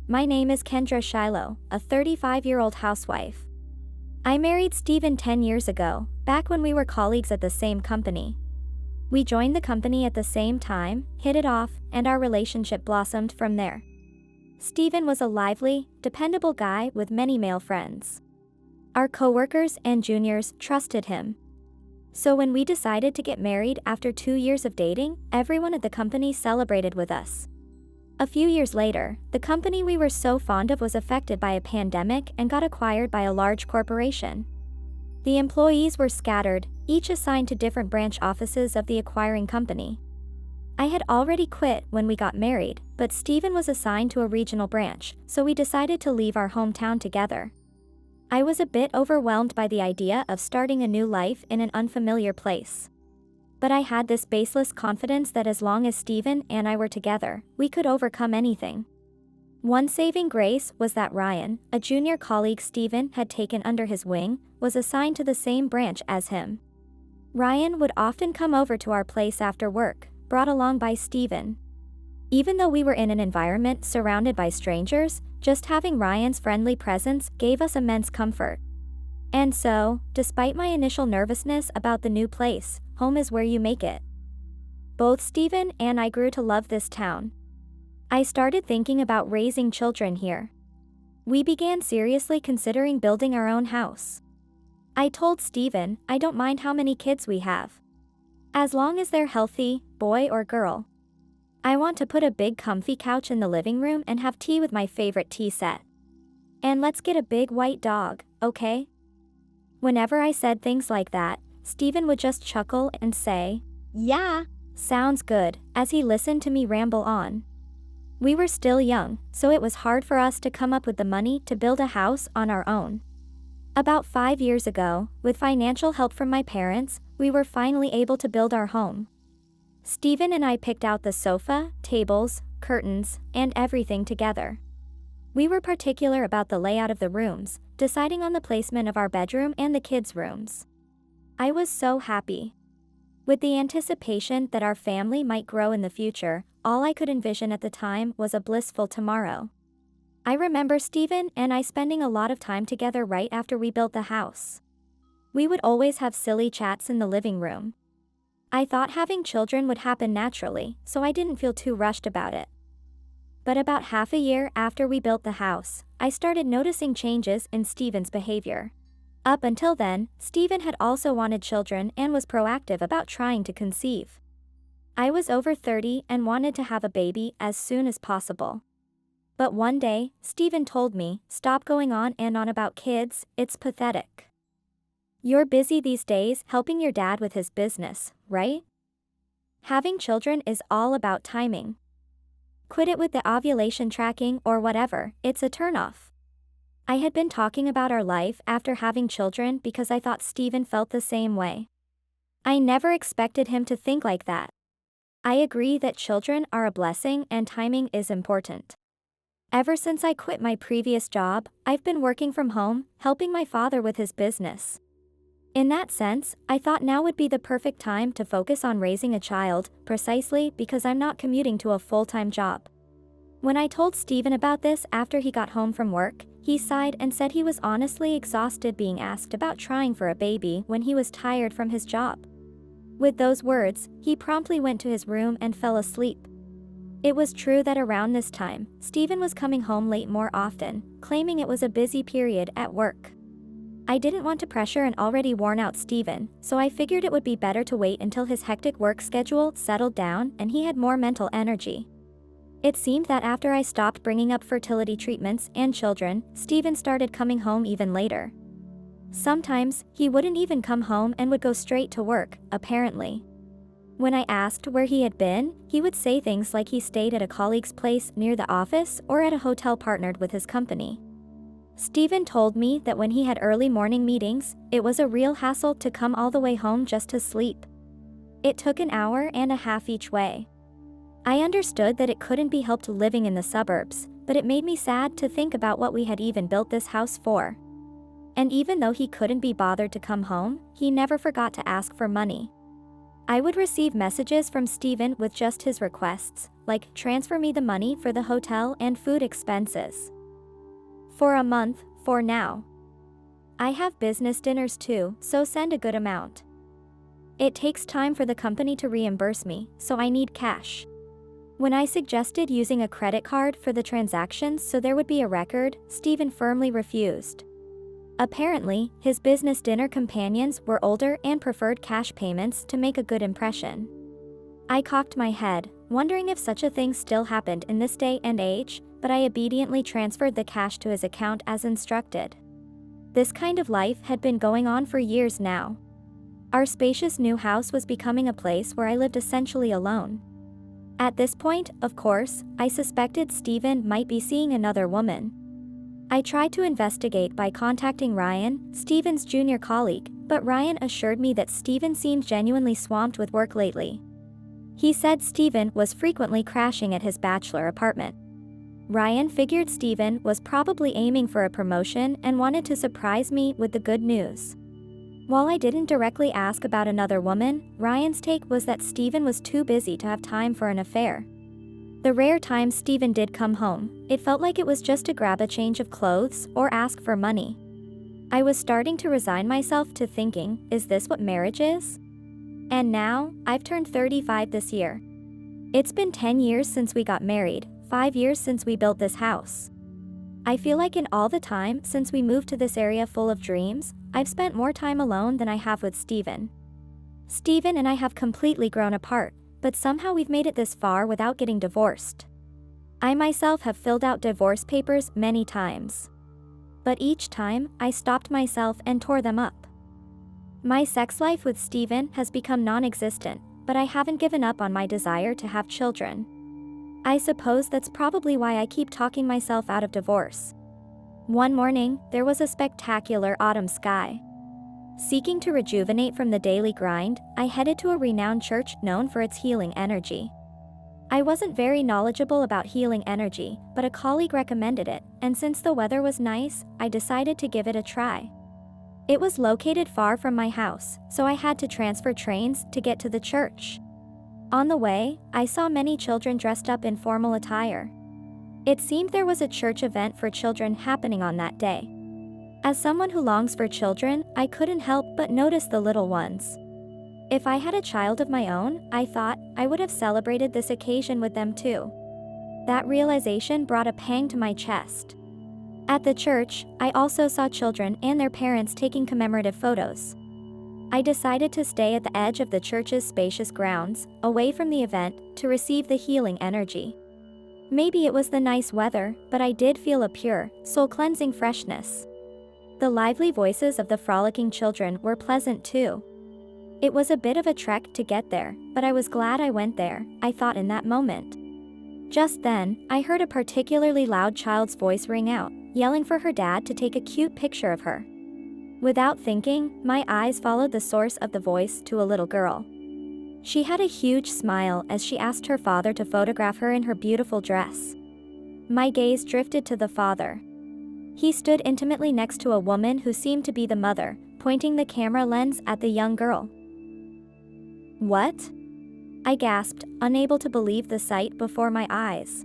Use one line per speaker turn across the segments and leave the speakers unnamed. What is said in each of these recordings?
My name is Kendra Shiloh, a 35-year-old housewife. I married Steven 10 years ago, back when we were colleagues at the same company. We joined the company at the same time, hit it off, and our relationship blossomed from there. Steven was a lively, dependable guy with many male friends. Our coworkers and juniors trusted him. So when we decided to get married after 2 years of dating, everyone at the company celebrated with us. A few years later, the company we were so fond of was affected by a pandemic and got acquired by a large corporation. The employees were scattered, each assigned to different branch offices of the acquiring company. I had already quit when we got married, but Steven was assigned to a regional branch, so we decided to leave our hometown together. I was a bit overwhelmed by the idea of starting a new life in an unfamiliar place. But I had this baseless confidence that as long as Steven and I were together, we could overcome anything. One saving grace was that Ryan, a junior colleague Steven had taken under his wing, was assigned to the same branch as him. Ryan would often come over to our place after work, brought along by Steven. Even though we were in an environment surrounded by strangers, just having Ryan's friendly presence gave us immense comfort. And so, despite my initial nervousness about the new place, home is where you make it. Both Steven and I grew to love this town. I started thinking about raising children here. We began seriously considering building our own house. I told Steven, I don't mind how many kids we have. As long as they're healthy, boy or girl. I want to put a big comfy couch in the living room and have tea with my favorite tea set. And let's get a big white dog, okay? Whenever I said things like that, Steven would just chuckle and say, "Yeah, sounds good," as he listened to me ramble on. We were still young, so it was hard for us to come up with the money to build a house on our own. About 5 years ago, with financial help from my parents, we were finally able to build our home. Steven and I picked out the sofa, tables, curtains, and everything together. We were particular about the layout of the rooms, deciding on the placement of our bedroom and the kids' rooms. I was so happy. With the anticipation that our family might grow in the future, all I could envision at the time was a blissful tomorrow. I remember Steven and I spending a lot of time together right after we built the house. We would always have silly chats in the living room. I thought having children would happen naturally, so I didn't feel too rushed about it. But about half a year after we built the house, I started noticing changes in Steven's behavior. Up until then, Steven had also wanted children and was proactive about trying to conceive. I was over 30 and wanted to have a baby as soon as possible. But one day, Steven told me, "Stop going on and on about kids, it's pathetic. You're busy these days helping your dad with his business, right? Having children is all about timing. Quit it with the ovulation tracking or whatever, it's a turnoff." I had been talking about our life after having children because I thought Steven felt the same way. I never expected him to think like that. I agree that children are a blessing and timing is important. Ever since I quit my previous job, I've been working from home, helping my father with his business. In that sense, I thought now would be the perfect time to focus on raising a child, precisely because I'm not commuting to a full-time job. When I told Steven about this after he got home from work, he sighed and said he was honestly exhausted being asked about trying for a baby when he was tired from his job. With those words, he promptly went to his room and fell asleep. It was true that around this time, Steven was coming home late more often, claiming it was a busy period at work. I didn't want to pressure an already worn-out Steven, so I figured it would be better to wait until his hectic work schedule settled down and he had more mental energy. It seemed that after I stopped bringing up fertility treatments and children, Steven started coming home even later. Sometimes, he wouldn't even come home and would go straight to work, apparently. When I asked where he had been, he would say things like he stayed at a colleague's place near the office or at a hotel partnered with his company. Steven told me that when he had early morning meetings, it was a real hassle to come all the way home just to sleep. It took an hour and a half each way. I understood that it couldn't be helped living in the suburbs, but it made me sad to think about what we had even built this house for. And even though he couldn't be bothered to come home, he never forgot to ask for money. I would receive messages from Steven with just his requests, like transfer me the money for the hotel and food expenses. For a month, for now. I have business dinners too, so send a good amount. It takes time for the company to reimburse me, so I need cash. When I suggested using a credit card for the transactions so there would be a record, Steven firmly refused. Apparently, his business dinner companions were older and preferred cash payments to make a good impression. I cocked my head, wondering if such a thing still happened in this day and age, but I obediently transferred the cash to his account as instructed. This kind of life had been going on for years now. Our spacious new house was becoming a place where I lived essentially alone. At this point, of course, I suspected Steven might be seeing another woman. I tried to investigate by contacting Ryan, Steven's junior colleague, but Ryan assured me that Steven seemed genuinely swamped with work lately. He said Steven was frequently crashing at his bachelor apartment. Ryan figured Steven was probably aiming for a promotion and wanted to surprise me with the good news. While I didn't directly ask about another woman, Ryan's take was that Steven was too busy to have time for an affair. The rare times Steven did come home, it felt like it was just to grab a change of clothes or ask for money. I was starting to resign myself to thinking, is this what marriage is? And now, I've turned 35 this year. It's been 10 years since we got married, 5 years since we built this house. I feel like in all the time since we moved to this area full of dreams, I've spent more time alone than I have with Steven. Steven and I have completely grown apart, but somehow we've made it this far without getting divorced. I myself have filled out divorce papers many times. But each time, I stopped myself and tore them up. My sex life with Steven has become non-existent, but I haven't given up on my desire to have children. I suppose that's probably why I keep talking myself out of divorce. One morning, there was a spectacular autumn sky. Seeking to rejuvenate from the daily grind, I headed to a renowned church known for its healing energy. I wasn't very knowledgeable about healing energy, but a colleague recommended it, and since the weather was nice, I decided to give it a try. It was located far from my house, so I had to transfer trains to get to the church. On the way, I saw many children dressed up in formal attire. It seemed there was a church event for children happening on that day. As someone who longs for children, I couldn't help but notice the little ones. If I had a child of my own, I thought, I would have celebrated this occasion with them too. That realization brought a pang to my chest. At the church, I also saw children and their parents taking commemorative photos. I decided to stay at the edge of the church's spacious grounds, away from the event, to receive the healing energy. Maybe it was the nice weather, but I did feel a pure, soul-cleansing freshness. The lively voices of the frolicking children were pleasant too. It was a bit of a trek to get there, but I was glad I went there, I thought in that moment. Just then, I heard a particularly loud child's voice ring out, yelling for her dad to take a cute picture of her. Without thinking, my eyes followed the source of the voice to a little girl. She had a huge smile as she asked her father to photograph her in her beautiful dress. My gaze drifted to the father. He stood intimately next to a woman who seemed to be the mother, pointing the camera lens at the young girl. "What?" I gasped, unable to believe the sight before my eyes.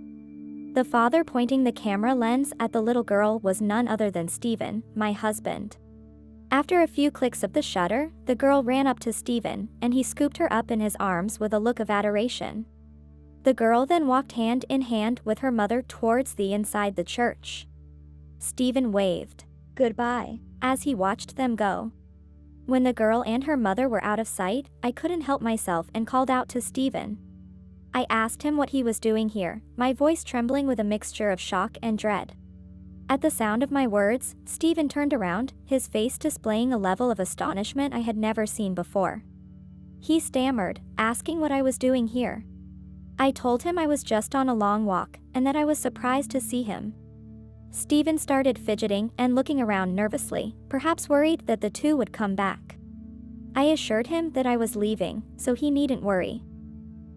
The father pointing the camera lens at the little girl was none other than Steven, my husband. After a few clicks of the shutter, the girl ran up to Steven, and he scooped her up in his arms with a look of adoration. The girl then walked hand in hand with her mother towards the inside the church. Steven waved goodbye as he watched them go. When the girl and her mother were out of sight, I couldn't help myself and called out to Steven. I asked him what he was doing here, my voice trembling with a mixture of shock and dread. At the sound of my words, Steven turned around, his face displaying a level of astonishment I had never seen before. He stammered, asking what I was doing here. I told him I was just on a long walk, and that I was surprised to see him. Steven started fidgeting and looking around nervously, perhaps worried that the two would come back. I assured him that I was leaving, so he needn't worry.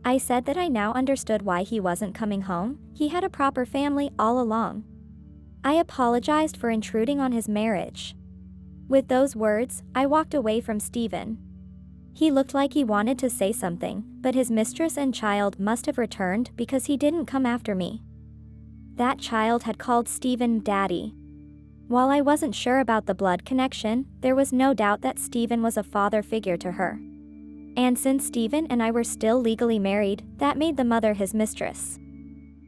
I said that I now understood why he wasn't coming home, he had a proper family all along. I apologized for intruding on his marriage. With those words, I walked away from Steven. He looked like he wanted to say something, but his mistress and child must have returned because he didn't come after me. That child had called Stephen Daddy. While I wasn't sure about the blood connection, there was no doubt that Stephen was a father figure to her. And since Stephen and I were still legally married, that made the mother his mistress.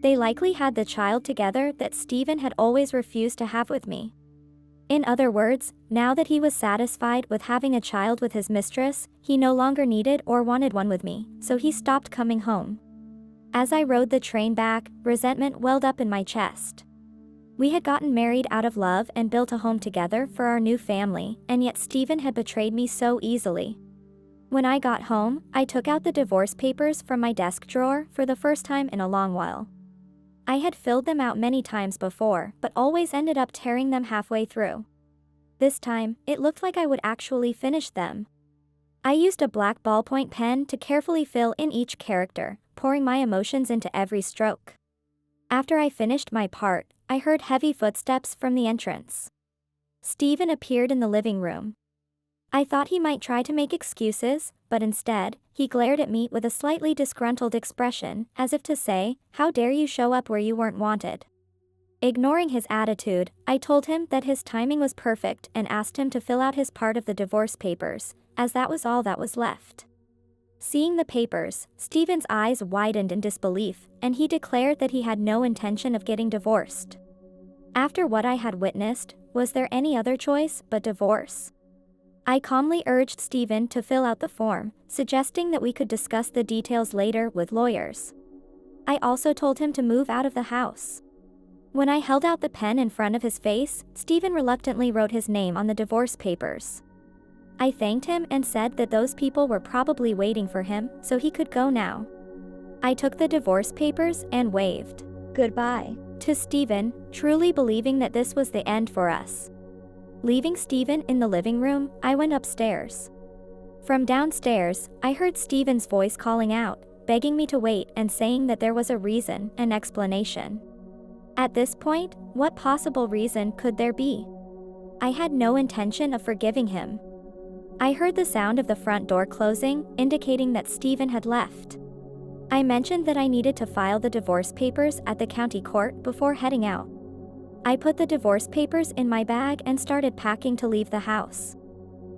They likely had the child together that Stephen had always refused to have with me. In other words, now that he was satisfied with having a child with his mistress, he no longer needed or wanted one with me, so he stopped coming home. As I rode the train back, resentment welled up in my chest. We had gotten married out of love and built a home together for our new family, and yet Stephen had betrayed me so easily. When I got home, I took out the divorce papers from my desk drawer for the first time in a long while. I had filled them out many times before, but always ended up tearing them halfway through. This time, it looked like I would actually finish them. I used a black ballpoint pen to carefully fill in each character, pouring my emotions into every stroke. After I finished my part, I heard heavy footsteps from the entrance. Stephen appeared in the living room. I thought he might try to make excuses, but instead, he glared at me with a slightly disgruntled expression, as if to say, "How dare you show up where you weren't wanted?" Ignoring his attitude, I told him that his timing was perfect and asked him to fill out his part of the divorce papers, as that was all that was left. Seeing the papers, Stephen's eyes widened in disbelief, and he declared that he had no intention of getting divorced. After what I had witnessed, was there any other choice but divorce? I calmly urged Stephen to fill out the form, suggesting that we could discuss the details later with lawyers. I also told him to move out of the house. When I held out the pen in front of his face, Stephen reluctantly wrote his name on the divorce papers. I thanked him and said that those people were probably waiting for him, so he could go now. I took the divorce papers and waved goodbye to Stephen, truly believing that this was the end for us. Leaving Stephen in the living room, I went upstairs. From downstairs, I heard Stephen's voice calling out, begging me to wait and saying that there was a reason, an explanation. At this point, what possible reason could there be? I had no intention of forgiving him. I heard the sound of the front door closing, indicating that Stephen had left. I mentioned that I needed to file the divorce papers at the county court before heading out. I put the divorce papers in my bag and started packing to leave the house.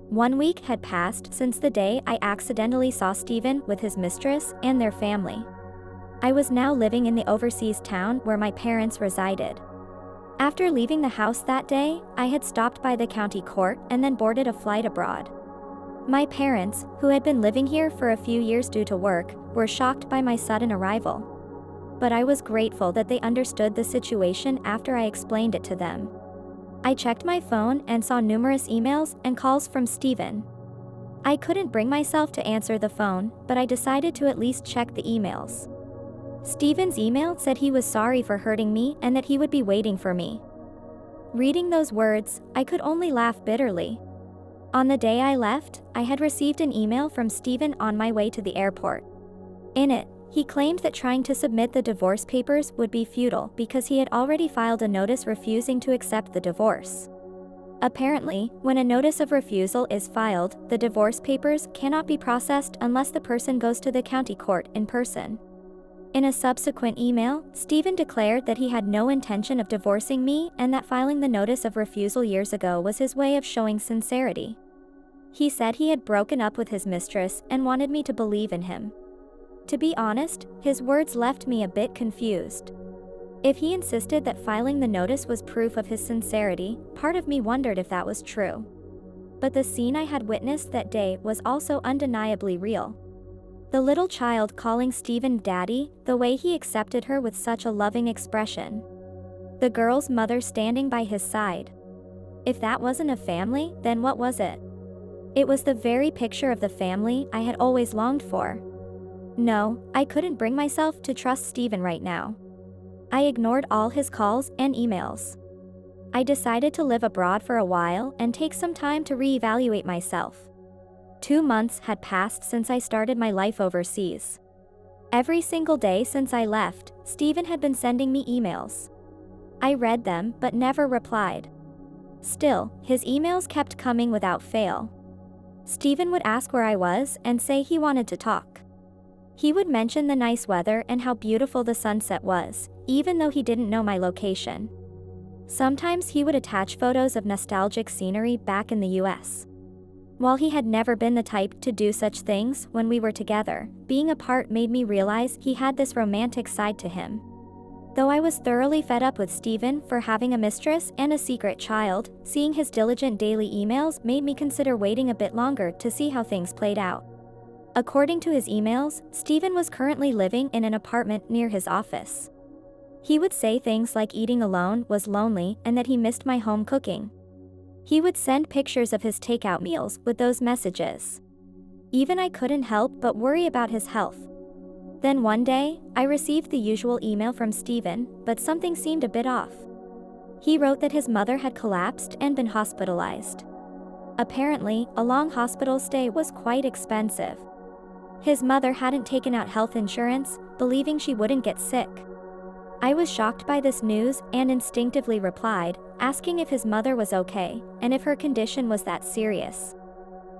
1 week had passed since the day I accidentally saw Stephen with his mistress and their family. I was now living in the overseas town where my parents resided. After leaving the house that day, I had stopped by the county court and then boarded a flight abroad. My parents, who had been living here for a few years due to work, were shocked by my sudden arrival. But I was grateful that they understood the situation after I explained it to them. I checked my phone and saw numerous emails and calls from Stephen. I couldn't bring myself to answer the phone, but I decided to at least check the emails. Stephen's email said he was sorry for hurting me and that he would be waiting for me. Reading those words, I could only laugh bitterly. On the day I left, I had received an email from Stephen on my way to the airport. In it, he claimed that trying to submit the divorce papers would be futile because he had already filed a notice refusing to accept the divorce. Apparently, when a notice of refusal is filed, the divorce papers cannot be processed unless the person goes to the county court in person. In a subsequent email, Stephen declared that he had no intention of divorcing me and that filing the notice of refusal years ago was his way of showing sincerity. He said he had broken up with his mistress and wanted me to believe in him. To be honest, his words left me a bit confused. If he insisted that filing the notice was proof of his sincerity, part of me wondered if that was true. But the scene I had witnessed that day was also undeniably real. The little child calling Stephen Daddy, the way he accepted her with such a loving expression. The girl's mother standing by his side. If that wasn't a family, then what was it? It was the very picture of the family I had always longed for. No, I couldn't bring myself to trust Stephen right now. I ignored all his calls and emails. I decided to live abroad for a while and take some time to reevaluate myself. 2 months had passed since I started my life overseas. Every single day since I left, Stephen had been sending me emails. I read them but never replied. Still, his emails kept coming without fail. Steven would ask where I was and say he wanted to talk. He would mention the nice weather and how beautiful the sunset was, even though he didn't know my location. Sometimes he would attach photos of nostalgic scenery back in the US. While he had never been the type to do such things when we were together, being apart made me realize he had this romantic side to him. Though I was thoroughly fed up with Steven for having a mistress and a secret child, seeing his diligent daily emails made me consider waiting a bit longer to see how things played out. According to his emails, Steven was currently living in an apartment near his office. He would say things like eating alone was lonely and that he missed my home cooking. He would send pictures of his takeout meals with those messages. Even I couldn't help but worry about his health. Then one day, I received the usual email from Steven, but something seemed a bit off. He wrote that his mother had collapsed and been hospitalized. Apparently, a long hospital stay was quite expensive. His mother hadn't taken out health insurance, believing she wouldn't get sick. I was shocked by this news and instinctively replied, asking if his mother was okay, and if her condition was that serious.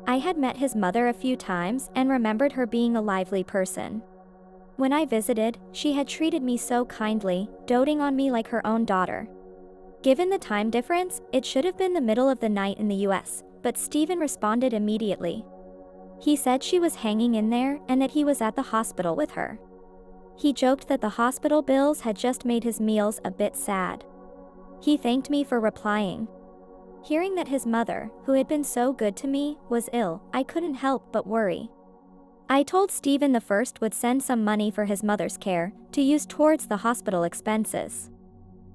I had met his mother a few times and remembered her being a lively person. When I visited, she had treated me so kindly, doting on me like her own daughter. Given the time difference, it should have been the middle of the night in the US, but Steven responded immediately. He said she was hanging in there and that he was at the hospital with her. He joked that the hospital bills had just made his meals a bit sad. He thanked me for replying. Hearing that his mother, who had been so good to me, was ill, I couldn't help but worry. I told Steven the first would send some money for his mother's care, to use towards the hospital expenses.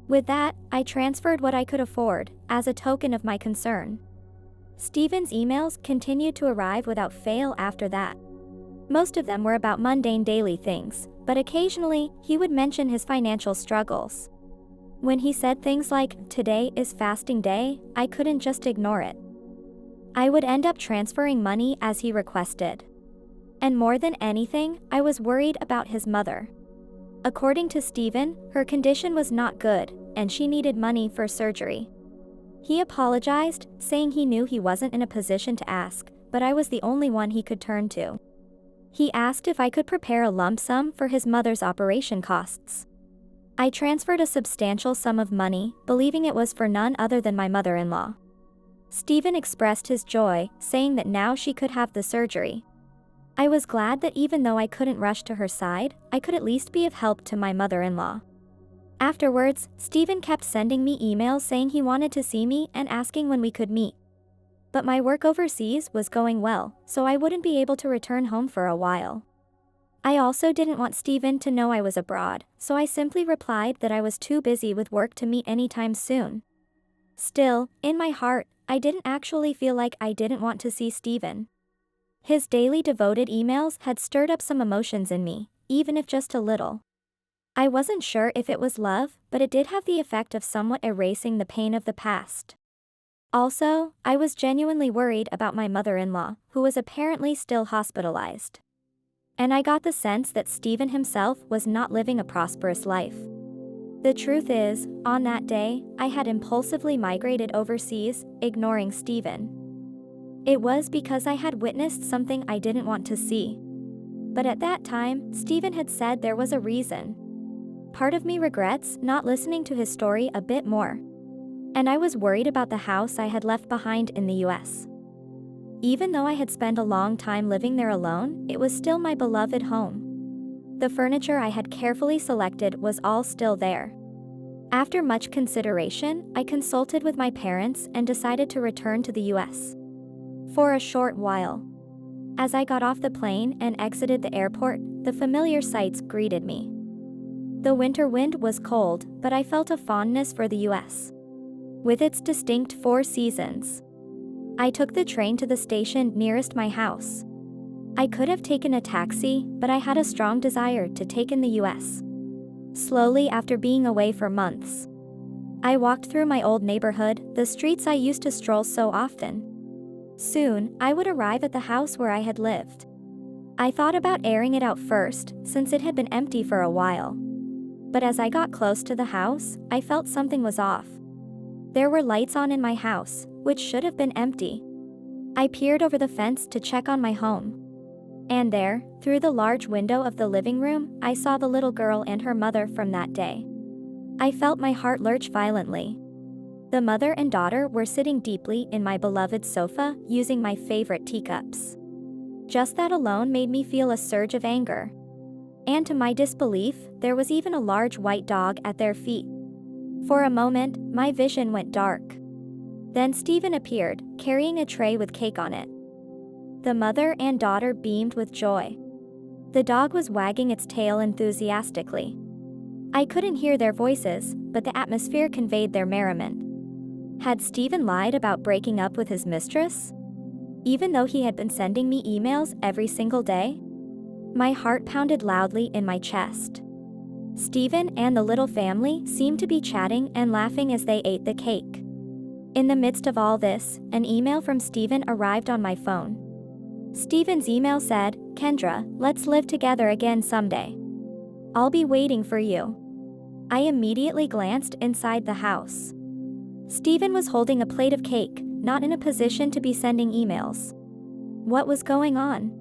With that, I transferred what I could afford, as a token of my concern. Steven's emails continued to arrive without fail after that. Most of them were about mundane daily things, but occasionally, he would mention his financial struggles. When he said things like, "Today is fasting day," I couldn't just ignore it. I would end up transferring money as he requested. And more than anything, I was worried about his mother. According to Steven, her condition was not good, and she needed money for surgery. He apologized, saying he knew he wasn't in a position to ask, but I was the only one he could turn to. He asked if I could prepare a lump sum for his mother's operation costs. I transferred a substantial sum of money, believing it was for none other than my mother-in-law. Steven expressed his joy, saying that now she could have the surgery. I was glad that even though I couldn't rush to her side, I could at least be of help to my mother-in-law. Afterwards, Steven kept sending me emails saying he wanted to see me and asking when we could meet. But my work overseas was going well, so I wouldn't be able to return home for a while. I also didn't want Steven to know I was abroad, so I simply replied that I was too busy with work to meet anytime soon. Still, in my heart, I didn't actually feel like I didn't want to see Steven. His daily devoted emails had stirred up some emotions in me, even if just a little. I wasn't sure if it was love, but it did have the effect of somewhat erasing the pain of the past. Also, I was genuinely worried about my mother-in-law, who was apparently still hospitalized. And I got the sense that Steven himself was not living a prosperous life. The truth is, on that day, I had impulsively migrated overseas, ignoring Steven. It was because I had witnessed something I didn't want to see. But at that time, Steven had said there was a reason. Part of me regrets not listening to his story a bit more. And I was worried about the house I had left behind in the US. Even though I had spent a long time living there alone, it was still my beloved home. The furniture I had carefully selected was all still there. After much consideration, I consulted with my parents and decided to return to the US. For a short while. As I got off the plane and exited the airport, the familiar sights greeted me. The winter wind was cold, but I felt a fondness for the US. With its distinct 4 seasons. I took the train to the station nearest my house. I could have taken a taxi, but I had a strong desire to take in the US. Slowly after being away for months. I walked through my old neighborhood, the streets I used to stroll so often. Soon, I would arrive at the house where I had lived. I thought about airing it out first, since it had been empty for a while. But as I got close to the house, I felt something was off. There were lights on in my house, which should have been empty. I peered over the fence to check on my home. And there, through the large window of the living room, I saw the little girl and her mother from that day. I felt my heart lurch violently. The mother and daughter were sitting deeply in my beloved sofa, using my favorite teacups. Just that alone made me feel a surge of anger. And to my disbelief, there was even a large white dog at their feet. For a moment, my vision went dark. Then Stephen appeared, carrying a tray with cake on it. The mother and daughter beamed with joy. The dog was wagging its tail enthusiastically. I couldn't hear their voices, but the atmosphere conveyed their merriment. Had Stephen lied about breaking up with his mistress? Even though he had been sending me emails every single day? My heart pounded loudly in my chest. Stephen and the little family seemed to be chatting and laughing as they ate the cake. In the midst of all this, an email from Stephen arrived on my phone. Stephen's email said, "Kendra, let's live together again someday. I'll be waiting for you." I immediately glanced inside the house. Stephen was holding a plate of cake, not in a position to be sending emails. What was going on?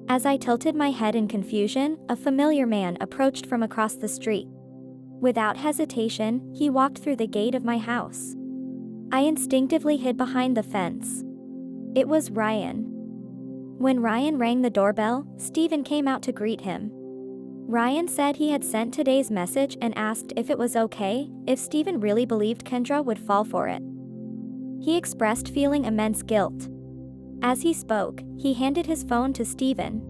As I tilted my head in confusion, a familiar man approached from across the street. Without hesitation, he walked through the gate of my house. I instinctively hid behind the fence. It was Ryan. When Ryan rang the doorbell, Stephen came out to greet him. Ryan said he had sent today's message and asked if it was okay if Stephen really believed Kendra would fall for it. He expressed feeling immense guilt. As he spoke, he handed his phone to Stephen.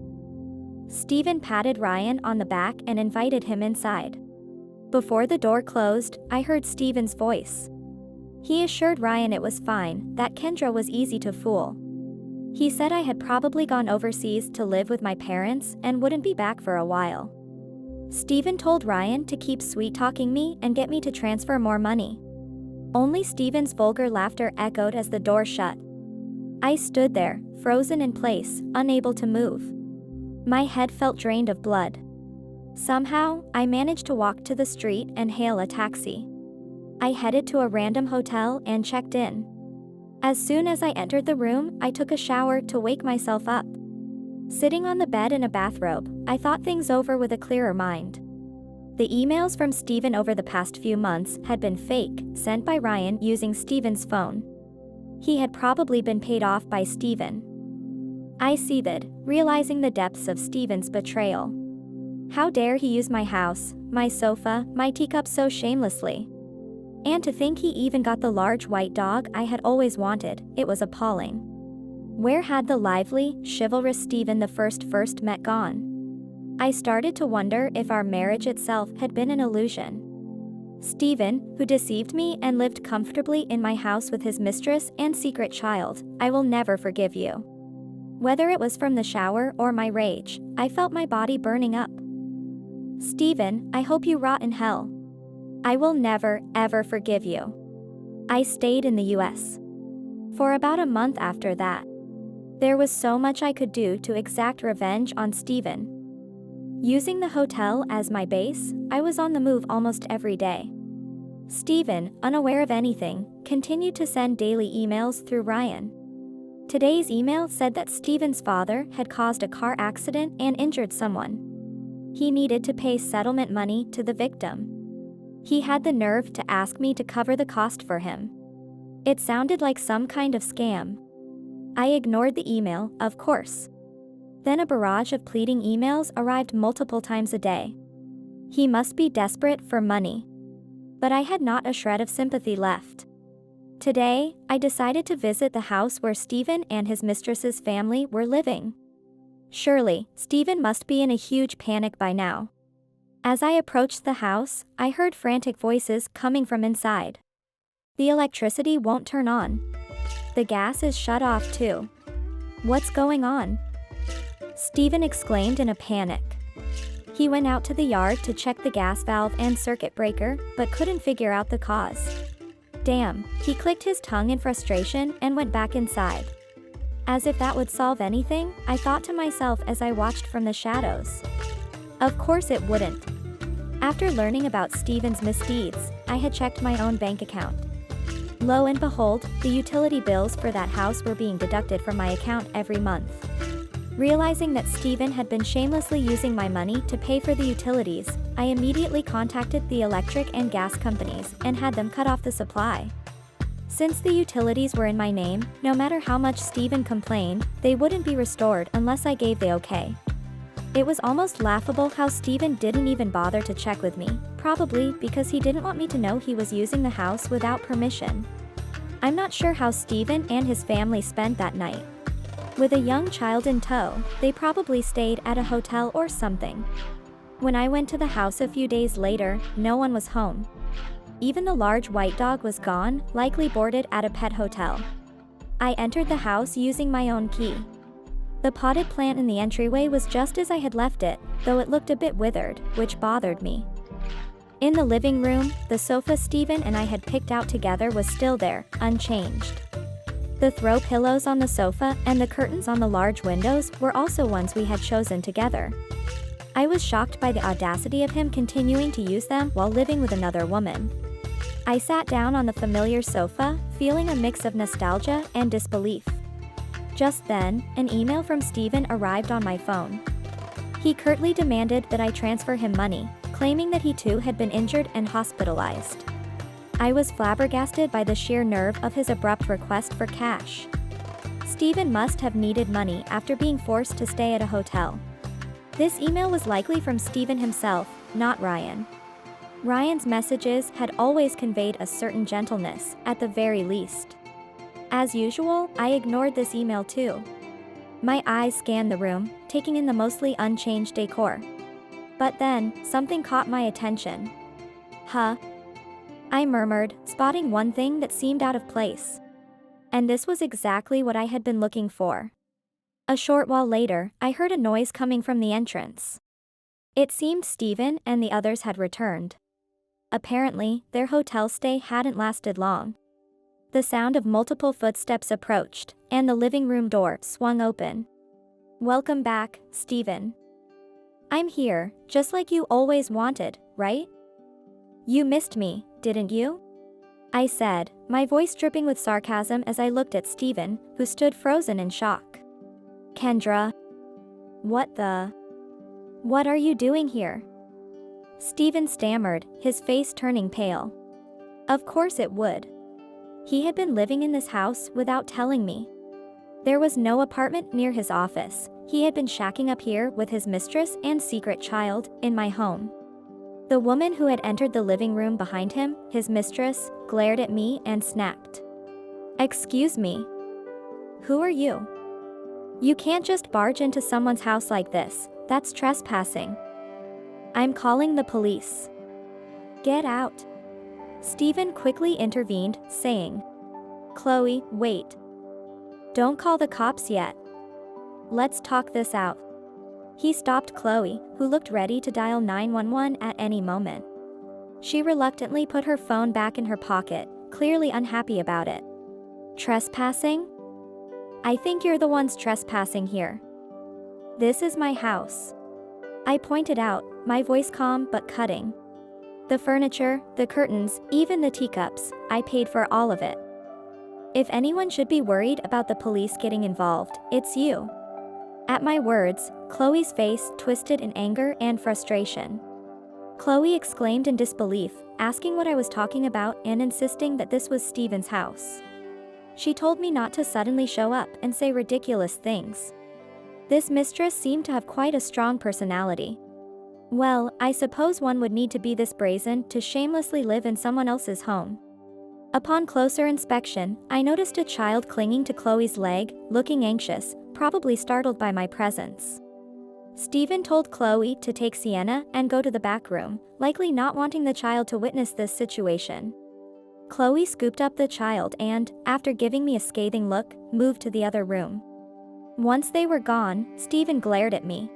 Stephen patted Ryan on the back and invited him inside. Before the door closed, I heard Stephen's voice. He assured Ryan it was fine, that Kendra was easy to fool. He said I had probably gone overseas to live with my parents and wouldn't be back for a while. Stephen told Ryan to keep sweet-talking me and get me to transfer more money. Only Stephen's vulgar laughter echoed as the door shut. I stood there, frozen in place, unable to move. My head felt drained of blood. Somehow, I managed to walk to the street and hail a taxi. I headed to a random hotel and checked in. As soon as I entered the room, I took a shower to wake myself up. Sitting on the bed in a bathrobe, I thought things over with a clearer mind. The emails from Stephen over the past few months had been fake, sent by Ryan using Stephen's phone. He had probably been paid off by Stephen. I seethed, realizing the depths of Stephen's betrayal. How dare he use my house, my sofa, my teacup so shamelessly? And to think he even got the large white dog I had always wanted, it was appalling. Where had the lively, chivalrous Stephen the first met gone? I started to wonder if our marriage itself had been an illusion. Stephen, who deceived me and lived comfortably in my house with his mistress and secret child, I will never forgive you. Whether it was from the shower or my rage, I felt my body burning up. Stephen, I hope you rot in hell. I will never, ever forgive you. I stayed in the US. For about a month after that. There was so much I could do to exact revenge on Stephen. Using the hotel as my base, I was on the move almost every day. Stephen, unaware of anything, continued to send daily emails through Ryan. Today's email said that Stephen's father had caused a car accident and injured someone. He needed to pay settlement money to the victim. He had the nerve to ask me to cover the cost for him. It sounded like some kind of scam. I ignored the email, of course. Then a barrage of pleading emails arrived multiple times a day. He must be desperate for money. But I had not a shred of sympathy left. Today, I decided to visit the house where Stephen and his mistress's family were living. Surely, Stephen must be in a huge panic by now. As I approached the house, I heard frantic voices coming from inside. The electricity won't turn on. The gas is shut off too. What's going on? Stephen exclaimed in a panic. He went out to the yard to check the gas valve and circuit breaker, but couldn't figure out the cause. Damn, he clicked his tongue in frustration and went back inside. As if that would solve anything, I thought to myself as I watched from the shadows. Of course it wouldn't. After learning about Stephen's misdeeds, I had checked my own bank account. Lo and behold, the utility bills for that house were being deducted from my account every month. Realizing that Steven had been shamelessly using my money to pay for the utilities, I immediately contacted the electric and gas companies and had them cut off the supply. Since the utilities were in my name, no matter how much Steven complained, they wouldn't be restored unless I gave the okay. It was almost laughable how Steven didn't even bother to check with me, probably because he didn't want me to know he was using the house without permission. I'm not sure how Steven and his family spent that night. With a young child in tow, they probably stayed at a hotel or something. When I went to the house a few days later, no one was home. Even the large white dog was gone, likely boarded at a pet hotel. I entered the house using my own key. The potted plant in the entryway was just as I had left it, though it looked a bit withered, which bothered me. In the living room, the sofa Steven and I had picked out together was still there, unchanged. The throw pillows on the sofa and the curtains on the large windows were also ones we had chosen together. I was shocked by the audacity of him continuing to use them while living with another woman. I sat down on the familiar sofa, feeling a mix of nostalgia and disbelief. Just then, an email from Steven arrived on my phone. He curtly demanded that I transfer him money, claiming that he too had been injured and hospitalized. I was flabbergasted by the sheer nerve of his abrupt request for cash. Steven must have needed money after being forced to stay at a hotel. This email was likely from Steven himself, not Ryan. Ryan's messages had always conveyed a certain gentleness, at the very least. As usual, I ignored this email too. My eyes scanned the room, taking in the mostly unchanged decor. But then, something caught my attention. Huh? I murmured, spotting one thing that seemed out of place. And this was exactly what I had been looking for. A short while later, I heard a noise coming from the entrance. It seemed Steven and the others had returned. Apparently, their hotel stay hadn't lasted long. The sound of multiple footsteps approached, and the living room door swung open. Welcome back, Steven. I'm here, just like you always wanted, right? You missed me, didn't you? I said, my voice dripping with sarcasm as I looked at Steven, who stood frozen in shock. Kendra. What are you doing here? Steven stammered, his face turning pale. Of course it would. He had been living in this house without telling me. There was no apartment near his office. He had been shacking up here with his mistress and secret child, in my home. The woman who had entered the living room behind him, his mistress, glared at me and snapped. Excuse me. Who are you? You can't just barge into someone's house like this, that's trespassing. I'm calling the police. Get out. Steven quickly intervened, saying, Chloe, wait. Don't call the cops yet. Let's talk this out. He stopped Chloe, who looked ready to dial 911 at any moment. She reluctantly put her phone back in her pocket, clearly unhappy about it. Trespassing? I think you're the ones trespassing here. This is my house. I pointed out, my voice calm but cutting. The furniture, the curtains, even the teacups, I paid for all of it. If anyone should be worried about the police getting involved, it's you. At my words, Chloe's face twisted in anger and frustration. Chloe exclaimed in disbelief, asking what I was talking about and insisting that this was Steven's house. She told me not to suddenly show up and say ridiculous things. This mistress seemed to have quite a strong personality. Well, I suppose one would need to be this brazen to shamelessly live in someone else's home. Upon closer inspection, I noticed a child clinging to Chloe's leg, looking anxious, probably startled by my presence. Steven told Chloe to take Sienna and go to the back room, likely not wanting the child to witness this situation. Chloe scooped up the child and, after giving me a scathing look, moved to the other room. Once they were gone, Steven glared at me.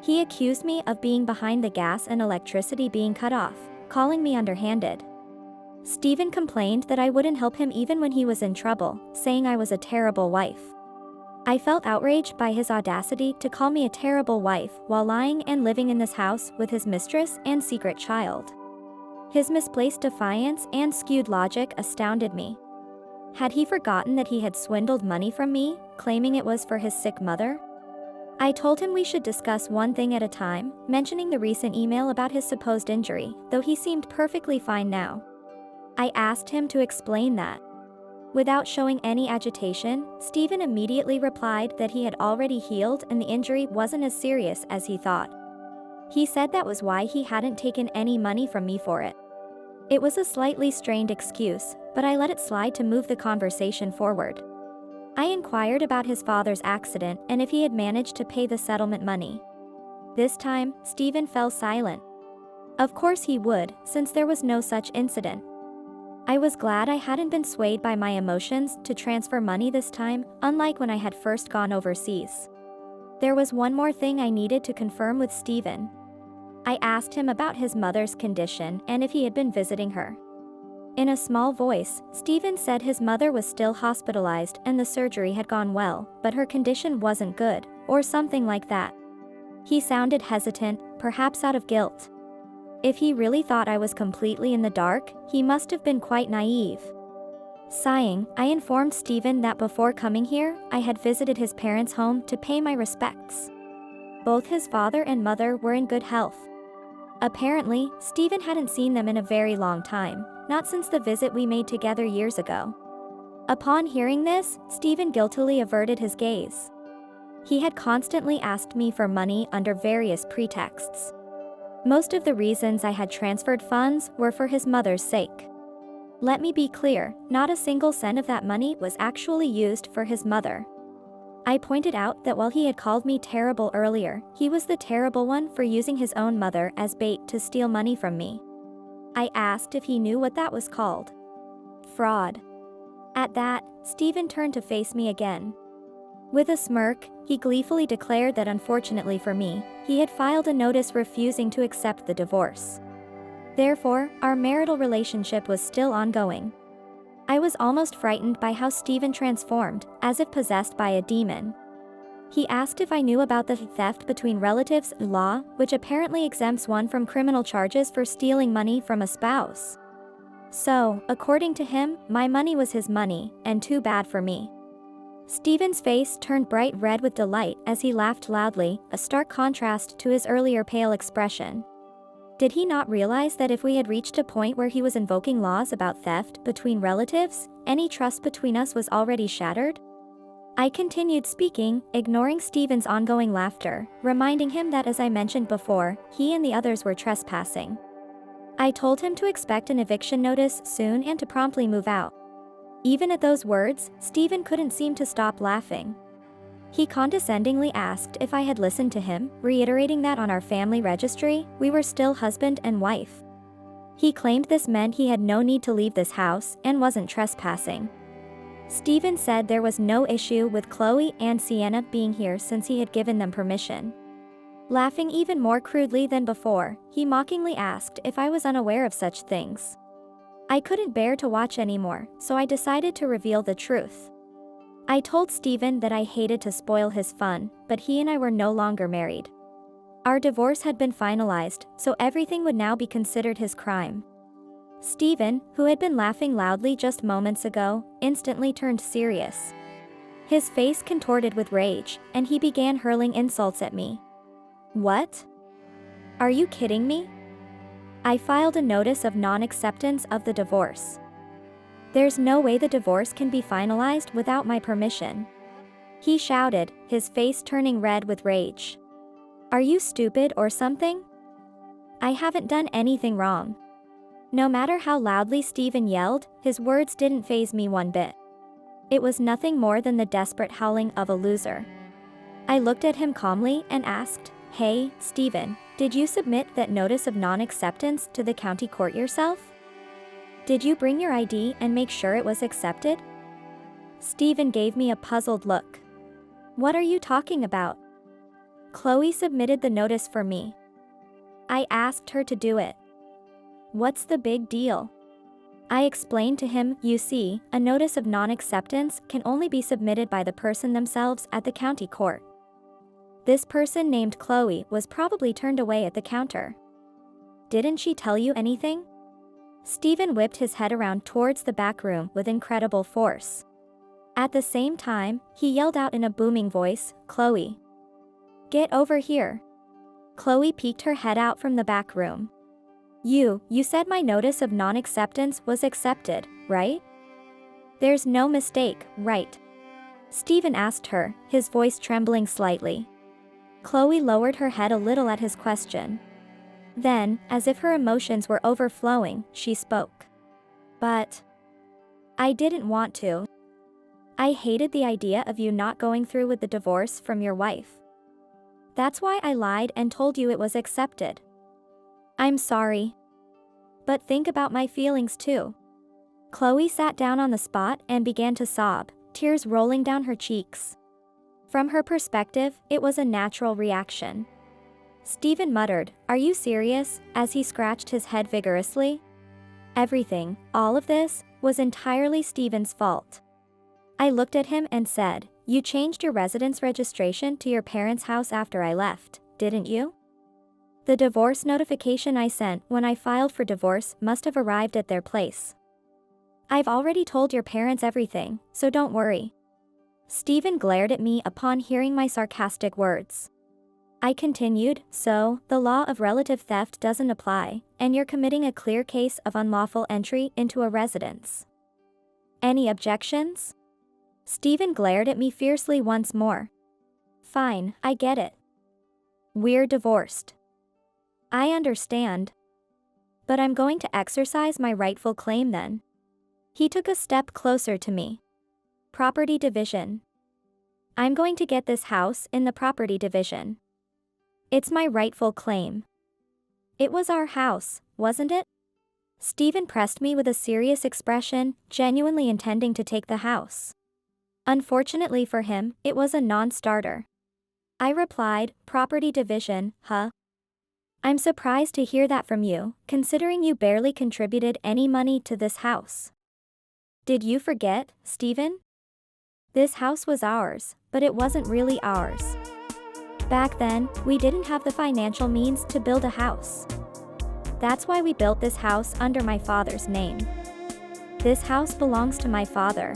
He accused me of being behind the gas and electricity being cut off, calling me underhanded. Steven complained that I wouldn't help him even when he was in trouble, saying I was a terrible wife. I felt outraged by his audacity to call me a terrible wife while lying and living in this house with his mistress and secret child. His misplaced defiance and skewed logic astounded me. Had he forgotten that he had swindled money from me, claiming it was for his sick mother? I told him we should discuss one thing at a time, mentioning the recent email about his supposed injury, though he seemed perfectly fine now. I asked him to explain that. Without showing any agitation, Stephen immediately replied that he had already healed and the injury wasn't as serious as he thought. He said that was why he hadn't taken any money from me for it. It was a slightly strained excuse, but I let it slide to move the conversation forward. I inquired about his father's accident and if he had managed to pay the settlement money. This time, Stephen fell silent. Of course he would, since there was no such incident. I was glad I hadn't been swayed by my emotions to transfer money this time, unlike when I had first gone overseas. There was one more thing I needed to confirm with Stephen. I asked him about his mother's condition and if he had been visiting her. In a small voice, Stephen said his mother was still hospitalized and the surgery had gone well, but her condition wasn't good, or something like that. He sounded hesitant, perhaps out of guilt. If he really thought I was completely in the dark, he must have been quite naive. Sighing, I informed Stephen that before coming here, I had visited his parents' home to pay my respects. Both his father and mother were in good health. Apparently, Stephen hadn't seen them in a very long time, not since the visit we made together years ago. Upon hearing this, Stephen guiltily averted his gaze. He had constantly asked me for money under various pretexts. Most of the reasons I had transferred funds were for his mother's sake. Let me be clear, not a single cent of that money was actually used for his mother. I pointed out that while he had called me terrible earlier, he was the terrible one for using his own mother as bait to steal money from me. I asked if he knew what that was called. Fraud. At that, Stephen turned to face me again. With a smirk, he gleefully declared that unfortunately for me, he had filed a notice refusing to accept the divorce. Therefore, our marital relationship was still ongoing. I was almost frightened by how Stephen transformed, as if possessed by a demon. He asked if I knew about the theft between relatives law, which apparently exempts one from criminal charges for stealing money from a spouse. So, according to him, my money was his money, and too bad for me. Stephen's face turned bright red with delight as he laughed loudly, a stark contrast to his earlier pale expression. Did he not realize that if we had reached a point where he was invoking laws about theft between relatives, any trust between us was already shattered? I continued speaking, ignoring Stephen's ongoing laughter, reminding him that as I mentioned before, he and the others were trespassing. I told him to expect an eviction notice soon and to promptly move out. Even at those words, Stephen couldn't seem to stop laughing. He condescendingly asked if I had listened to him, reiterating that on our family registry, we were still husband and wife. He claimed this meant he had no need to leave this house and wasn't trespassing. Stephen said there was no issue with Chloe and Sienna being here since he had given them permission. Laughing even more crudely than before, he mockingly asked if I was unaware of such things. I couldn't bear to watch anymore, so I decided to reveal the truth. I told Stephen that I hated to spoil his fun, but he and I were no longer married. Our divorce had been finalized, so everything would now be considered his crime. Stephen, who had been laughing loudly just moments ago, instantly turned serious. His face contorted with rage, and he began hurling insults at me. What? Are you kidding me? I filed a notice of non-acceptance of the divorce. There's no way the divorce can be finalized without my permission. He shouted, his face turning red with rage. Are you stupid or something? I haven't done anything wrong. No matter how loudly Stephen yelled, his words didn't faze me one bit. It was nothing more than the desperate howling of a loser. I looked at him calmly and asked, Hey, Stephen, did you submit that notice of non-acceptance to the county court yourself? Did you bring your ID and make sure it was accepted? Stephen gave me a puzzled look. What are you talking about? Chloe submitted the notice for me. I asked her to do it. What's the big deal? I explained to him, you see, a notice of non-acceptance can only be submitted by the person themselves at the county court. This person named Chloe was probably turned away at the counter. Didn't she tell you anything? Stephen whipped his head around towards the back room with incredible force. At the same time, he yelled out in a booming voice, "Chloe! Get over here!" Chloe peeked her head out from the back room. You said my notice of non-acceptance was accepted, right? There's no mistake, right? Stephen asked her, his voice trembling slightly. Chloe lowered her head a little at his question. Then, as if her emotions were overflowing, she spoke. But I didn't want to. I hated the idea of you not going through with the divorce from your wife. That's why I lied and told you it was accepted. I'm sorry. But think about my feelings too. Chloe sat down on the spot and began to sob, tears rolling down her cheeks. From her perspective, it was a natural reaction. Stephen muttered, "Are you serious?" as he scratched his head vigorously. Everything, all of this, was entirely Stephen's fault. I looked at him and said, "You changed your residence registration to your parents' house after I left, didn't you? The divorce notification I sent when I filed for divorce must have arrived at their place. I've already told your parents everything, so don't worry." Stephen glared at me upon hearing my sarcastic words. I continued, "So, the law of relative theft doesn't apply, and you're committing a clear case of unlawful entry into a residence. Any objections?" Stephen glared at me fiercely once more. "Fine, I get it. We're divorced. I understand. But I'm going to exercise my rightful claim then." He took a step closer to me. "Property division. I'm going to get this house in the property division. It's my rightful claim. It was our house, wasn't it?" Stephen pressed me with a serious expression, genuinely intending to take the house. Unfortunately for him, it was a non-starter. I replied, "Property division, huh? I'm surprised to hear that from you, considering you barely contributed any money to this house. Did you forget, Stephen? This house was ours, but it wasn't really ours. Back then, we didn't have the financial means to build a house. That's why we built this house under my father's name. This house belongs to my father.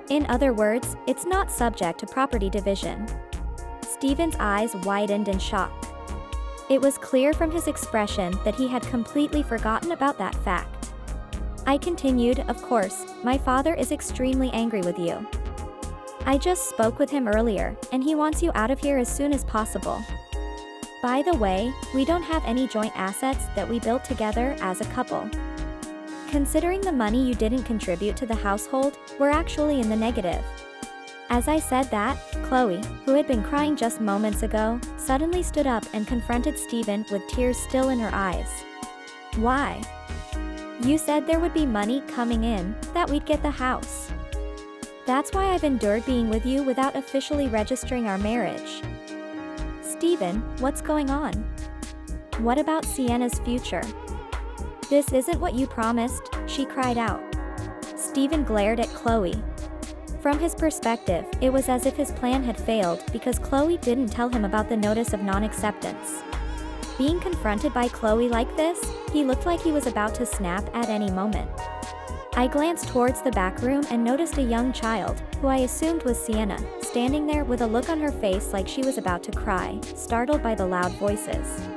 In other words, it's not subject to property division." Stephen's eyes widened in shock. It was clear from his expression that he had completely forgotten about that fact. I continued, "Of course, my father is extremely angry with you. I just spoke with him earlier, and he wants you out of here as soon as possible. By the way, we don't have any joint assets that we built together as a couple. Considering the money you didn't contribute to the household, we're actually in the negative." As I said that, Chloe, who had been crying just moments ago, suddenly stood up and confronted Stephen with tears still in her eyes. "Why? You said there would be money coming in, that we'd get the house. That's why I've endured being with you without officially registering our marriage. Stephen, what's going on? What about Sienna's future? This isn't what you promised," she cried out. Stephen glared at Chloe. From his perspective, it was as if his plan had failed because Chloe didn't tell him about the notice of non-acceptance. Being confronted by Chloe like this, he looked like he was about to snap at any moment. I glanced towards the back room and noticed a young child, who I assumed was Sienna, standing there with a look on her face like she was about to cry, startled by the loud voices.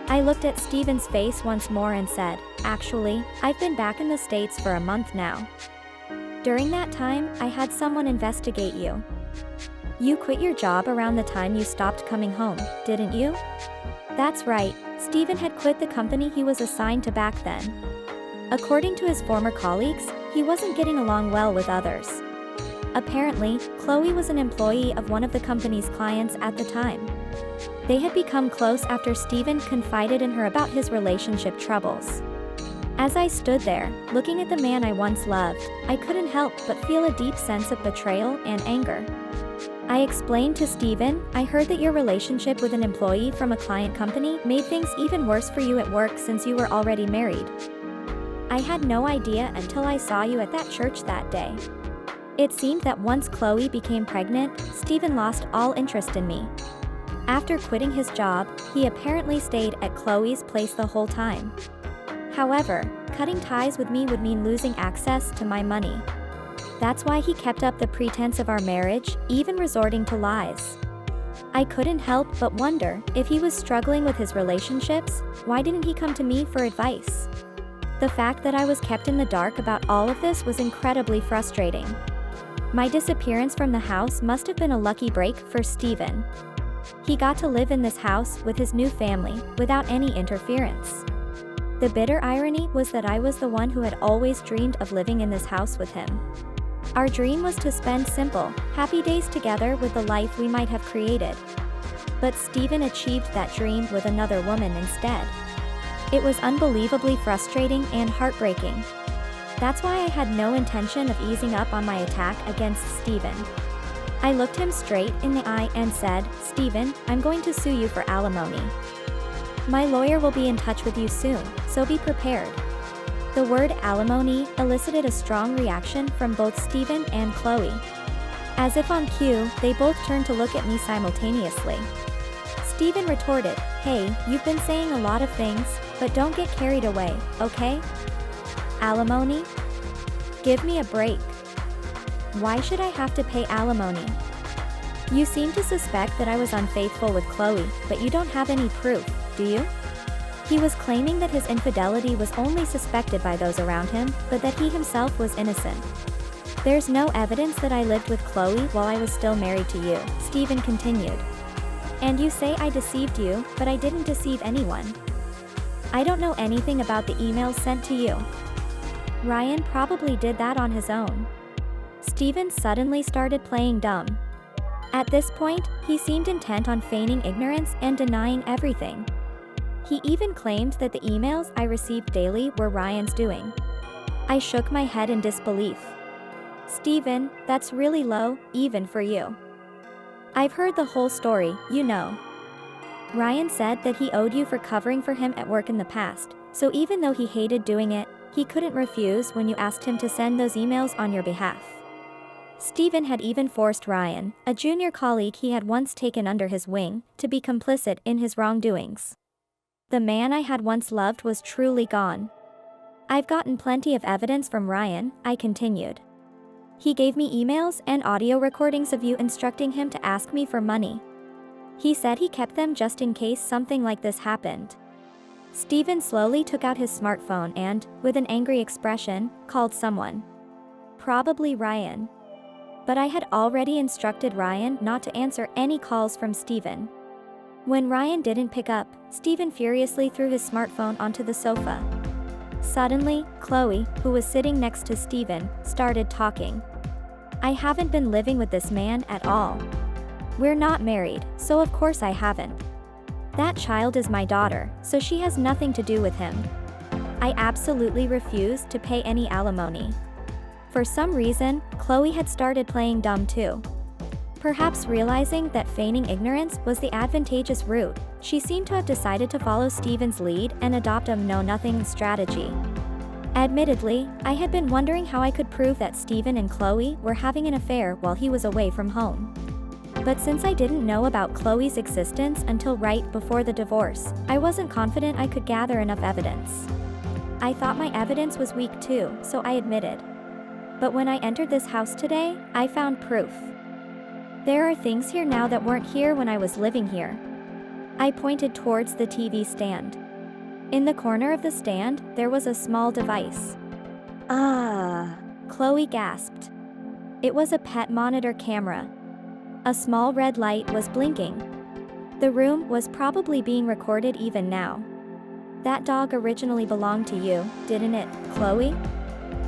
I looked at Stephen's face once more and said, "Actually, I've been back in the States for a month now. During that time, I had someone investigate you. You quit your job around the time you stopped coming home, didn't you?" That's right, Stephen had quit the company he was assigned to back then. According to his former colleagues, he wasn't getting along well with others. Apparently, Chloe was an employee of one of the company's clients at the time. They had become close after Stephen confided in her about his relationship troubles. As I stood there, looking at the man I once loved, I couldn't help but feel a deep sense of betrayal and anger. I explained to Stephen, "I heard that your relationship with an employee from a client company made things even worse for you at work since you were already married. I had no idea until I saw you at that church that day." It seemed that once Chloe became pregnant, Stephen lost all interest in me. After quitting his job, he apparently stayed at Chloe's place the whole time. However, cutting ties with me would mean losing access to my money. That's why he kept up the pretense of our marriage, even resorting to lies. I couldn't help but wonder, if he was struggling with his relationships, why didn't he come to me for advice? The fact that I was kept in the dark about all of this was incredibly frustrating. My disappearance from the house must have been a lucky break for Steven. He got to live in this house with his new family, without any interference. The bitter irony was that I was the one who had always dreamed of living in this house with him. Our dream was to spend simple, happy days together with the life we might have created. But Steven achieved that dream with another woman instead. It was unbelievably frustrating and heartbreaking. That's why I had no intention of easing up on my attack against Steven. I looked him straight in the eye and said, "Steven, I'm going to sue you for alimony. My lawyer will be in touch with you soon, so be prepared." The word alimony elicited a strong reaction from both Steven and Chloe. As if on cue, they both turned to look at me simultaneously. Steven retorted, "Hey, you've been saying a lot of things, but don't get carried away, okay? Alimony? Give me a break. Why should I have to pay alimony? You seem to suspect that I was unfaithful with Chloe, but you don't have any proof, do you?" He was claiming that his infidelity was only suspected by those around him, but that he himself was innocent. "There's no evidence that I lived with Chloe while I was still married to you," Steven continued. "And you say I deceived you, but I didn't deceive anyone. I don't know anything about the emails sent to you. Ryan probably did that on his own." Steven suddenly started playing dumb. At this point, he seemed intent on feigning ignorance and denying everything. He even claimed that the emails I received daily were Ryan's doing. I shook my head in disbelief. "Steven, that's really low, even for you. I've heard the whole story, you know. Ryan said that he owed you for covering for him at work in the past, so even though he hated doing it, he couldn't refuse when you asked him to send those emails on your behalf." Steven had even forced Ryan, a junior colleague he had once taken under his wing, to be complicit in his wrongdoings. The man I had once loved was truly gone. "I've gotten plenty of evidence from Ryan," I continued. "He gave me emails and audio recordings of you instructing him to ask me for money. He said he kept them just in case something like this happened." Steven slowly took out his smartphone and, with an angry expression, called someone. Probably Ryan. But I had already instructed Ryan not to answer any calls from Steven. When Ryan didn't pick up, Steven furiously threw his smartphone onto the sofa. Suddenly, Chloe, who was sitting next to Steven, started talking. "I haven't been living with this man at all. We're not married, so of course I haven't. That child is my daughter, so she has nothing to do with him. I absolutely refuse to pay any alimony." For some reason, Chloe had started playing dumb too. Perhaps realizing that feigning ignorance was the advantageous route, she seemed to have decided to follow Steven's lead and adopt a know-nothing strategy. Admittedly, I had been wondering how I could prove that Steven and Chloe were having an affair while he was away from home. But since I didn't know about Chloe's existence until right before the divorce, I wasn't confident I could gather enough evidence. I thought my evidence was weak too, so I admitted. But when I entered this house today, I found proof. There are things here now that weren't here when I was living here. I pointed towards the TV stand. In the corner of the stand, there was a small device. "Ah," Chloe gasped. It was a pet monitor camera. A small red light was blinking. The room was probably being recorded even now. "That dog originally belonged to you, didn't it, Chloe?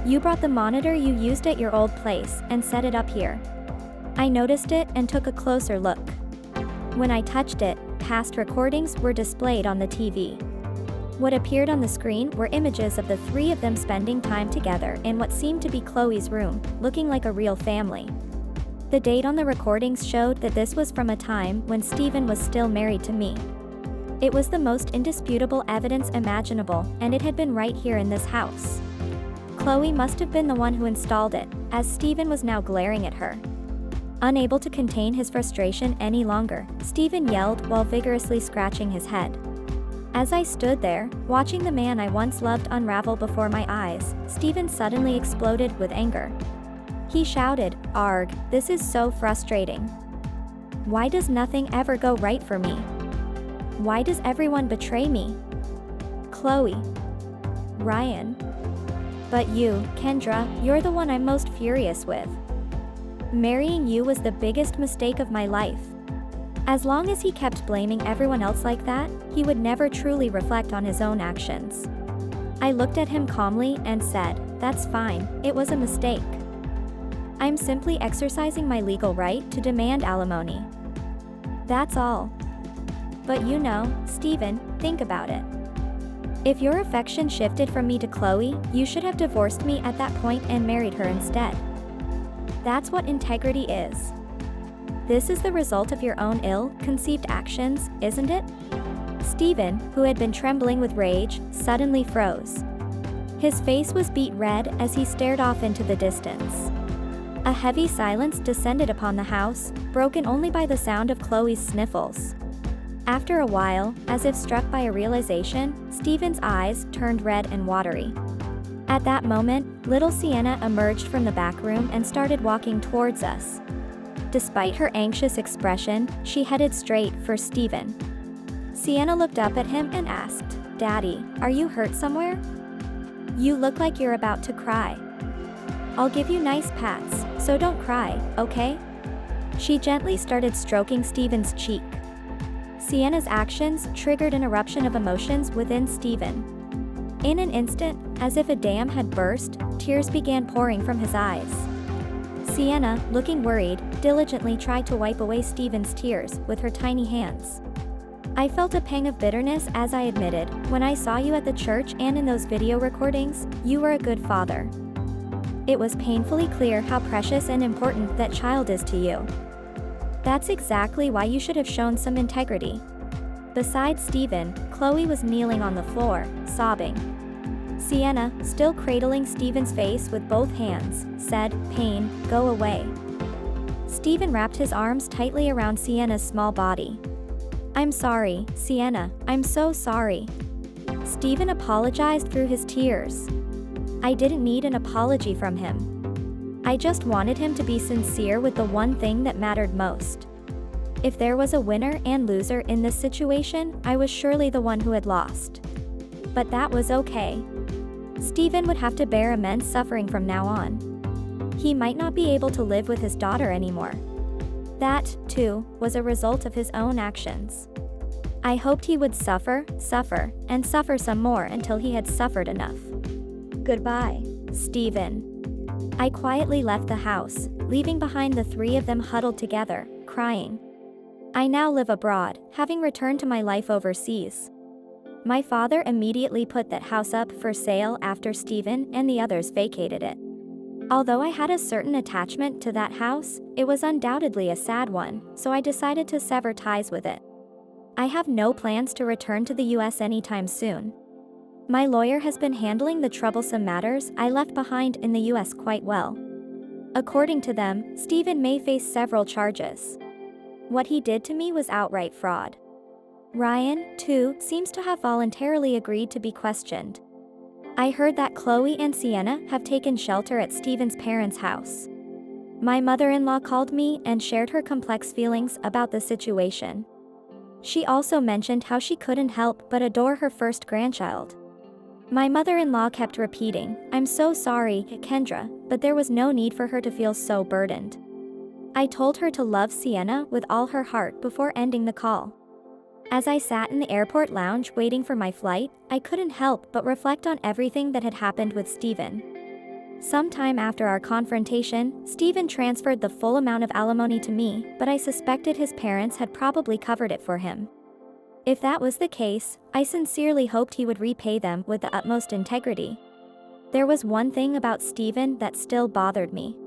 You brought the monitor you used at your old place and set it up here. I noticed it and took a closer look. When I touched it, past recordings were displayed on the TV. What appeared on the screen were images of the three of them spending time together in what seemed to be Chloe's room, looking like a real family. The date on the recordings showed that this was from a time when Steven was still married to me. It was the most indisputable evidence imaginable, and it had been right here in this house. Chloe must have been the one who installed it, as Steven was now glaring at her. Unable to contain his frustration any longer, Steven yelled while vigorously scratching his head. As I stood there, watching the man I once loved unravel before my eyes, Stephen suddenly exploded with anger. He shouted, "Arg, this is so frustrating. Why does nothing ever go right for me? Why does everyone betray me? Chloe. Ryan. But you, Kendra, you're the one I'm most furious with. Marrying you was the biggest mistake of my life." As long as he kept blaming everyone else like that, he would never truly reflect on his own actions. I looked at him calmly and said, "That's fine, it was a mistake. I'm simply exercising my legal right to demand alimony. That's all. But you know, Stephen, think about it. If your affection shifted from me to Chloe, you should have divorced me at that point and married her instead. That's what integrity is. This is the result of your own ill-conceived actions, isn't it?" Stephen, who had been trembling with rage, suddenly froze. His face was beet red as he stared off into the distance. A heavy silence descended upon the house, broken only by the sound of Chloe's sniffles. After a while, as if struck by a realization, Stephen's eyes turned red and watery. At that moment, little Sienna emerged from the back room and started walking towards us. Despite her anxious expression, she headed straight for Stephen. Sienna looked up at him and asked, "Daddy, are you hurt somewhere? You look like you're about to cry. I'll give you nice pats, so don't cry, okay?" She gently started stroking Stephen's cheek. Sienna's actions triggered an eruption of emotions within Stephen. In an instant, as if a dam had burst, tears began pouring from his eyes. Sienna, looking worried, diligently tried to wipe away Stephen's tears with her tiny hands. "I felt a pang of bitterness as I admitted, when I saw you at the church and in those video recordings, you were a good father. It was painfully clear how precious and important that child is to you. That's exactly why you should have shown some integrity." Beside Stephen, Chloe was kneeling on the floor, sobbing. Sienna, still cradling Stephen's face with both hands, said, "Pain, go away." Stephen wrapped his arms tightly around Sienna's small body. "I'm sorry, Sienna, I'm so sorry." Stephen apologized through his tears. I didn't need an apology from him. I just wanted him to be sincere with the one thing that mattered most. If there was a winner and loser in this situation, I was surely the one who had lost. But that was okay. Stephen would have to bear immense suffering from now on. He might not be able to live with his daughter anymore. That, too, was a result of his own actions. I hoped he would suffer, and suffer some more until he had suffered enough. Goodbye, Stephen. I quietly left the house, leaving behind the three of them huddled together, crying. I now live abroad, having returned to my life overseas. My father immediately put that house up for sale after Stephen and the others vacated it. Although I had a certain attachment to that house, it was undoubtedly a sad one, so I decided to sever ties with it. I have no plans to return to the US anytime soon. My lawyer has been handling the troublesome matters I left behind in the US quite well. According to them, Stephen may face several charges. What he did to me was outright fraud. Ryan, too, seems to have voluntarily agreed to be questioned. I heard that Chloe and Sienna have taken shelter at Stephen's parents' house. My mother-in-law called me and shared her complex feelings about the situation. She also mentioned how she couldn't help but adore her first grandchild. My mother-in-law kept repeating, "I'm so sorry, Kendra," but there was no need for her to feel so burdened. I told her to love Sienna with all her heart before ending the call. As I sat in the airport lounge waiting for my flight, I couldn't help but reflect on everything that had happened with Stephen. Sometime after our confrontation, Stephen transferred the full amount of alimony to me, but I suspected his parents had probably covered it for him. If that was the case, I sincerely hoped he would repay them with the utmost integrity. There was one thing about Stephen that still bothered me.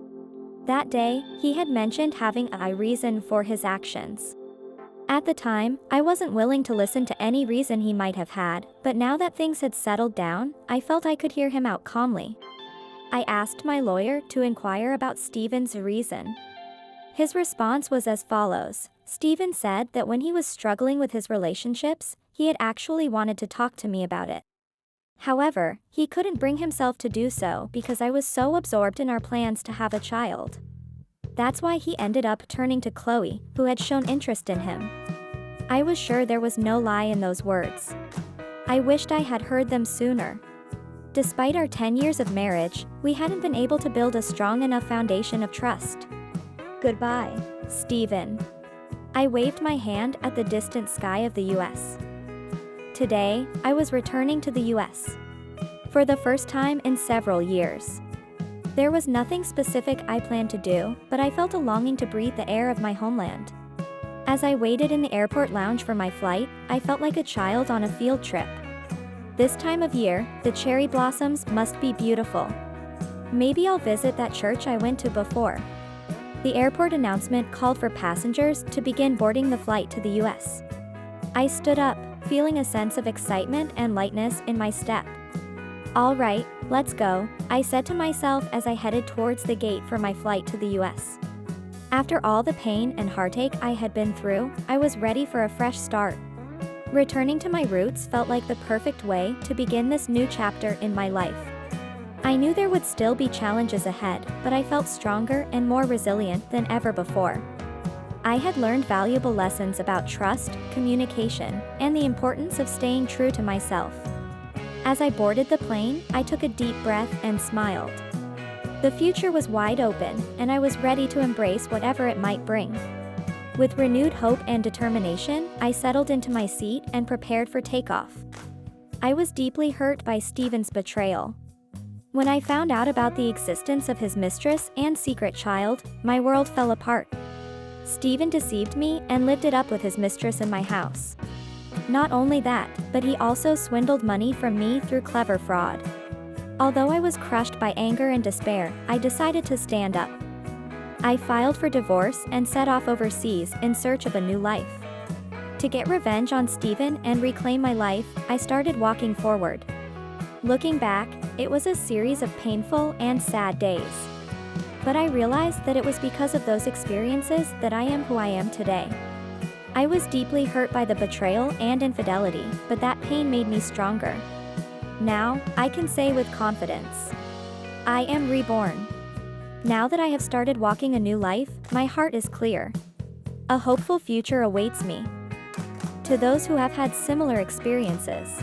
That day, he had mentioned having a reason for his actions. At the time, I wasn't willing to listen to any reason he might have had, but now that things had settled down, I felt I could hear him out calmly. I asked my lawyer to inquire about Stephen's reason. His response was as follows. Stephen said that when he was struggling with his relationships, he had actually wanted to talk to me about it. However, he couldn't bring himself to do so because I was so absorbed in our plans to have a child. That's why he ended up turning to Chloe, who had shown interest in him. I was sure there was no lie in those words. I wished I had heard them sooner. Despite our 10 years of marriage, we hadn't been able to build a strong enough foundation of trust. Goodbye, Stephen. I waved my hand at the distant sky of the US. Today, I was returning to the US. For the first time in several years. There was nothing specific I planned to do, but I felt a longing to breathe the air of my homeland. As I waited in the airport lounge for my flight, I felt like a child on a field trip. This time of year, the cherry blossoms must be beautiful. Maybe I'll visit that church I went to before. The airport announcement called for passengers to begin boarding the flight to the US. I stood up, feeling a sense of excitement and lightness in my step. All right, let's go, I said to myself as I headed towards the gate for my flight to the US. After all the pain and heartache I had been through, I was ready for a fresh start. Returning to my roots felt like the perfect way to begin this new chapter in my life. I knew there would still be challenges ahead, but I felt stronger and more resilient than ever before. I had learned valuable lessons about trust, communication, and the importance of staying true to myself. As I boarded the plane, I took a deep breath and smiled. The future was wide open, and I was ready to embrace whatever it might bring. With renewed hope and determination, I settled into my seat and prepared for takeoff. I was deeply hurt by Stephen's betrayal. When I found out about the existence of his mistress and secret child, my world fell apart. Stephen deceived me and lived it up with his mistress in my house. Not only that, but he also swindled money from me through clever fraud. Although I was crushed by anger and despair, I decided to stand up. I filed for divorce and set off overseas in search of a new life. To get revenge on Stephen and reclaim my life, I started walking forward. Looking back, it was a series of painful and sad days. But I realized that it was because of those experiences that I am who I am today. I was deeply hurt by the betrayal and infidelity, but that pain made me stronger. Now, I can say with confidence, I am reborn. Now that I have started walking a new life, my heart is clear. A hopeful future awaits me. To those who have had similar experiences,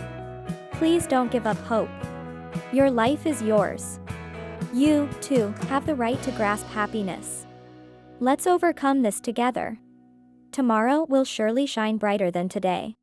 please don't give up hope. Your life is yours. You, too, have the right to grasp happiness. Let's overcome this together. Tomorrow will surely shine brighter than today.